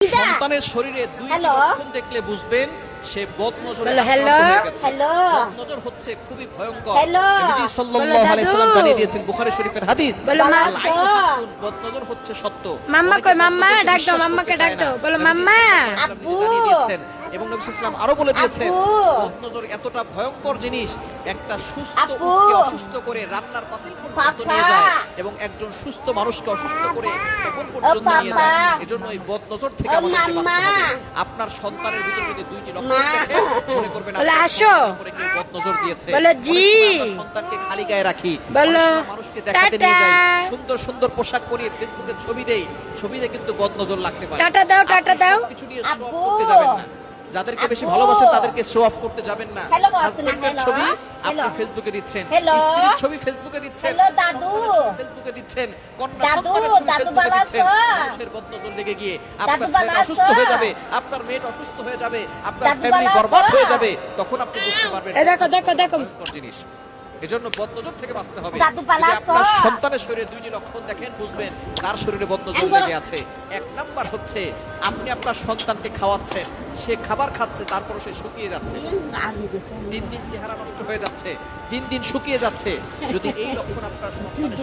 সন্তানের শরীরে দুইটি লক্ষণ দেখলে বুঝবেন সে বদনজরে আক্রান্ত হয়ে গেছে। বদনজর হচ্ছে খুবই ভয়ঙ্কর। নবীজি সাল্লাল্লাহু আলাইহি সাল্লাম জানিয়ে দিয়েছেন বুখারী শরীফের হাদিস, বদনজর হচ্ছে সত্য। মাম্মা কই, মাম্মা ডাক দাও, মাম্মাকে ডাক দাও, বলো মাম্মা। আব্বু এবং নবী সাল্লাল্লাহু আলাইহি ওয়াসাল্লাম আরো বলে দিয়েছেন বদনজর এতটা ভয়ঙ্কর জিনিস, একটা সুস্থ উটকে অসুস্থ করে রান্নার পাতিল পর্যন্ত নিয়ে যায় এবং একজন সুস্থ মানুষকে অসুস্থ করে কবর পর্যন্ত নিয়ে যায়। এজন্য এই বদনজর থেকে আমাদেরকে বাঁচতে হবে। আপনার সন্তানের ভিতরে যদি দুইটি লক্ষণ দেখেন মনে করবেন আপনার উপরে কেউ বদনজর দিয়েছে। বলো জি। আমরা সন্তানকে খালি গায়ে রাখি, বলো মানুষকে দেখাতে নিয়ে যাই, সুন্দর সুন্দর পোশাক পরিয়ে ফেসবুকে ছবি দেই, ছবিতে কিন্তু বদনজর লাগতে পারে। টাটা দাও, টাটা দাও। কিছু নিয়ে শো অফ করতে যাবেন না। যাদেরকে বেশি ভালোবাসেন তাদেরকে শো অফ করতে যাবেন না। হাজবেন্ডের ছবি আপনি ফেসবুকে দিচ্ছেন, স্ত্রীর ছবি ফেসবুকে দিচ্ছেন, দাদু ফেসবুকে দিচ্ছেন, কন্যা সন্তানের ছবি ফেসবুকে দিচ্ছেন। মানুষের বদনজর লেগে গিয়ে আপনার ছেলে অসুস্থ হয়ে যাবে, আপনার মেয়ে অসুস্থ হয়ে যাবে, আপনার ফ্যামিলি বরবাদ হয়ে যাবে। তখন আপনি বুঝতে পারবেন দেখো দেখো দেখো জিনিস। এজন্য বদনজর থেকে বাঁচতে হবে। দাদু যদি পালাছো। আপনার সন্তানের শরীরে দুইটি লক্ষণ দেখেন বুঝবেন তার শরীরে বদনজর লেগে আছে। এক নাম্বার হচ্ছে আপনি আপনার সন্তানকে খাওয়াচ্ছেন, সে খাবার খাচ্ছে তারপরে সে শুকিয়ে যাচ্ছে, দিন দিন চেহারা নষ্ট হয়ে যাচ্ছে, দিন দিন শুকিয়ে যাচ্ছে। যদি এই লক্ষণ আপনার সন্তানের